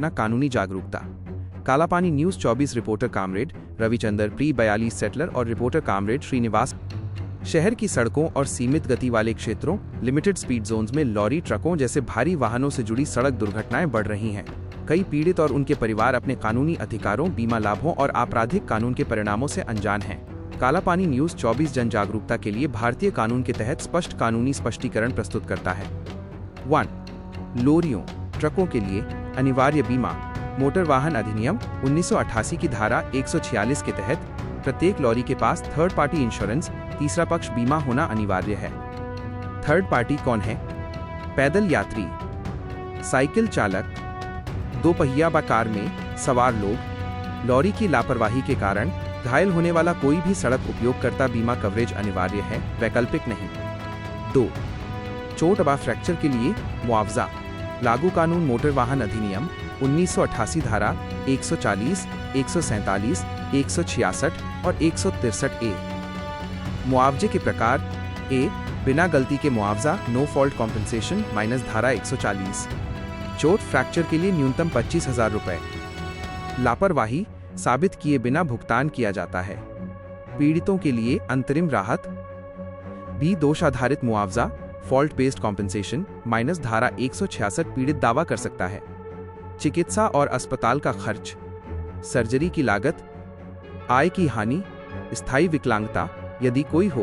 न कानूनी जागरूकता। Kalapani news 24 reporter comrade Ravichandra प्री 42 सेटलर और रिपोर्टर कामरेड श्रीनिवास। शहर की सड़कों और सीमित गति वाले क्षेत्रों लिमिटेड स्पीड जोन्स में लॉरी ट्रकों जैसे भारी वाहनों से जुड़ी सड़क दुर्घटनाएं बढ़ रही हैं। कई पीड़ित और उनके परिवार अपने कानूनी अधिकारों, बीमा लाभों और आपराधिक कानून के परिणामों से अनजान हैं। कालापानी न्यूज़ 24 जन जागरूकता के लिए भारतीय कानून के तहत स्पष्ट कानूनी स्पष्टीकरण प्रस्तुत करता है। 1. लोरियों, ट्रकों के लिए अनिवार्य बीमा। मोटर वाहन अधिनियम 1988 की धारा 146 के तहत प्रत्येक लॉरी के पास थर्ड पार्टी इंश्योरेंस तीसरा पक्ष बीमा होना अनिवार्य है। थर्ड पार्टी कौन है? पैदल यात्री, साइकिल चालक, दो पहिया व कार में सवार लोग, लॉरी की लापरवाही के कारण घायल होने वाला कोई भी सड़क उपयोगकर्ता बीमा कवरेज अनिवार्य है, वैकल्पिक नहीं। 2. चोट व फ्रैक्चर के लिए मुआवजा। लागू कानून मोटर वाहन अधिनियम 1988 धारा 140, 147, 166 और 163 ए। मुआवजे के प्रकार: ए. बिना गलती के मुआवजा नो फॉल्ट कॉम्पेंसेशन माइनस धारा 140। चोट फ्रैक्चर के लिए न्यूनतम 25,000 रुपए। लापरवाही साबित किए बिना भुगतान किया जाता है। पीड़ितों के लिए अंतरिम राहत: बी. दोषाधारित मुआवजा फॉल्ट बेस्ड कॉम्पेंसेशन माइनस धारा 166 पीड़ित दावा कर सकता है। चिकित्सा और अस्पताल का खर्च, सर्जरी की लागत, आय की हानि, स्थायी विकलांगता यदि कोई हो,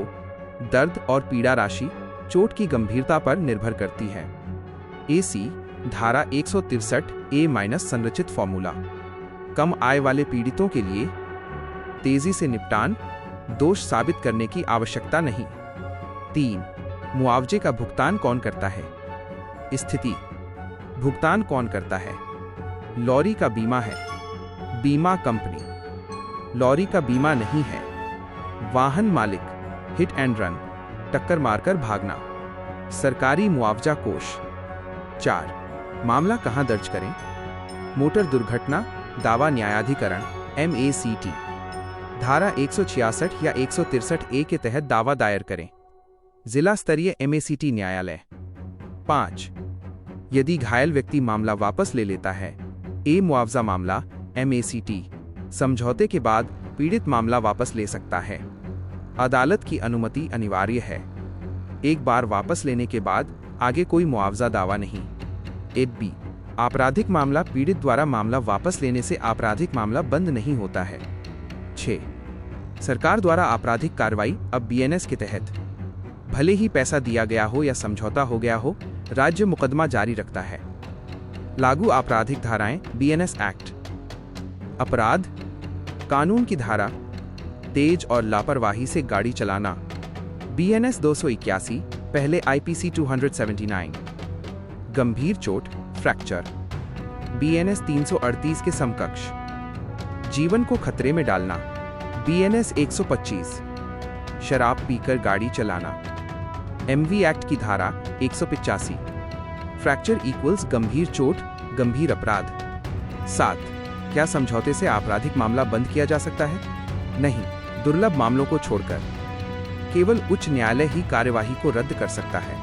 दर्द और पीड़ा राशि चोट की गंभीरता पर निर्भर करती है। AC धारा 163 ए माइनस संरचित फॉर्मूला। कम आय वाले पीड़ितों के लिए तेजी से निपटान, दोष साबित करने की आवश्यकता नहीं। 3. मुआवजे का भुगतान कौन करता है? स्थिति: भुगतान कौन करता है? लॉरी का बीमा है, बीमा कंपनी। लॉरी का बीमा नहीं है, वाहन मालिक। हिट एंड रन, टक्कर मारकर भागना। सरकारी मुआवजा कोष। 4. मामला कहां दर्ज करें? मोटर दुर्घटना दावा न्यायाधिकरण MACT धारा 166 या 163 ए के तहत दावा दायर करें। जिला स्तरीय MACT न्यायालय। 5. यदि घायल व्यक्ति मामला वापस ले लेता है, ए. मुआवजा मामला MACT समझौते के बाद पीड़ित मामला वापस ले सकता है। अदालत की अनुमति अनिवार्य है। एक बार वापस लेने के बाद आगे कोई मुआवजा दावा नहीं। 8B. आपराधिक मामला पीड़ित द्वारा मामला वापस लेने से आपराधिक मामला बंद नहीं होता है। 6. सरकार द्वारा आपराधिक कार्रवाई अब BNS के तहत भले ही पैसा दिया गया हो या समझौता हो गया हो, राज्य मुकदमा जारी रखता है। लागू आपराधिक धाराएं BNS एक्ट। अपराध कानून की धारा: तेज और लापरवाही से गाड़ी चलाना BNS 281 पहले IPC 279। गंभीर चोट फ्रैक्चर BNS 338 के समकक्ष। जीवन को खतरे में डालना BNS 125। शराब पीकर गाड़ी चलाना MV एक्ट की धारा 185। फ्रैक्चर इक्वल्स गंभीर चोट, गंभीर अपराध। 7. क्या समझौते से आपराधिक मामला बंद किया जा सकता है? नहीं, दुर्लभ मामलों को छोड़कर। केवल उच्च न्यायालय ही कार्यवाही को रद्द कर सकता है।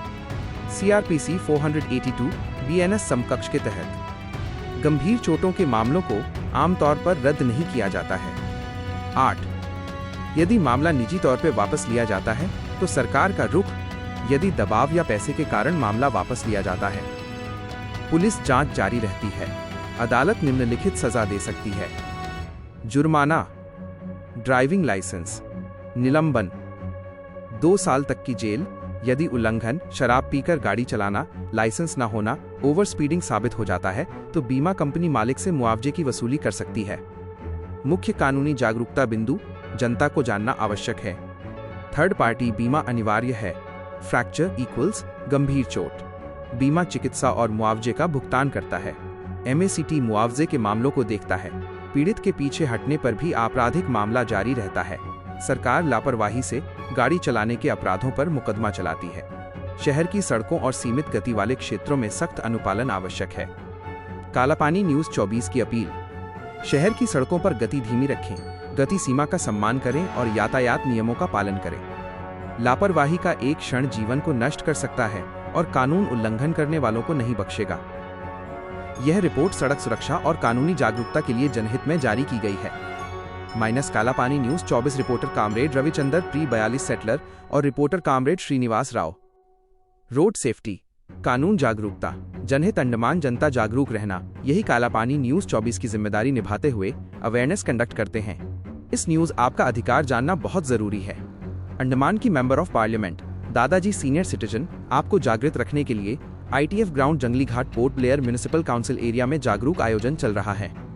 CRPC 482 BNS समकक्ष के तहत गंभीर चोटों के मामलों को आमतौर पर रद्द नहीं किया जाता है। 8. यदि मामला निजी तौर पर वापस लिया जाता है तो सरकार का रुख, यदि दबाव या पैसे के कारण मामला वापस लिया जाता है। पुलिस जांच जारी रहती है। अदालत निम्नलिखित सजा दे सकती है: जुर्माना, ड्राइविंग लाइसेंस, निलंबन, 2 साल तक की जेल यदि उल्लंघन, शराब पीकर गाड़ी चलाना, लाइसेंस न होना, ओवर स्पीडिंग साबित हो जाता है तो बीमा कंपनी मालिक से मुआवजे की वसूली कर सकती है। मुख्य कानूनी जागरूकता बिंदु: जनता को जानना आवश्यक है। थर्ड पार्टी बीमा अनिवार्य है। फ्रैक्चर इक्वल्स गंभीर चोट। बीमा चिकित्सा और मुआवजे का भुगतान करता है। MACT मुआवजे के मामलों को देखता है। पीड़ित के पीछे हटने पर भी आपराधिक मामला जारी रहता है। सरकार लापरवाही से गाड़ी चलाने के अपराधों पर मुकदमा चलाती है। शहर की सड़कों और सीमित गति वाले क्षेत्रों में सख्त अनुपालन आवश्यक है। कालापानी न्यूज़ 24 की अपील: शहर की सड़कों पर गति धीमी रखें, गति सीमा का सम्मान करें और यातायात नियमों का पालन करें। लापरवाही का एक क्षण जीवन को नष्ट कर सकता है और कानून उल्लंघन करने वालों को नहीं बख्शेगा। यह रिपोर्ट सड़क सुरक्षा और कानूनी जागरूकता के लिए जनहित में जारी की गई है। Minus Kala Pani news 24 reporter comrade Ravichandra प्री 42 सेटलर और reporter comrade Srinivas Rao. Road safety, कानून जागरूकता, जनहित, अंडमान जनता जागरूक रहना, यही काला पानी न्यूज 24 की जिम्मेदारी निभाते हुए अवेयरनेस कंडक्ट करते हैं। इस न्यूज आपका अधिकार जानना बहुत जरूरी है। अंडमान की मेंबर ऑफ पार्लियामेंट दादाजी सीनियर सिटीजन आपको जागृत रखने के लिए ITF ground Jungli Ghat Port Blair municipal council area में जागरूक आयोजन चल रहा है।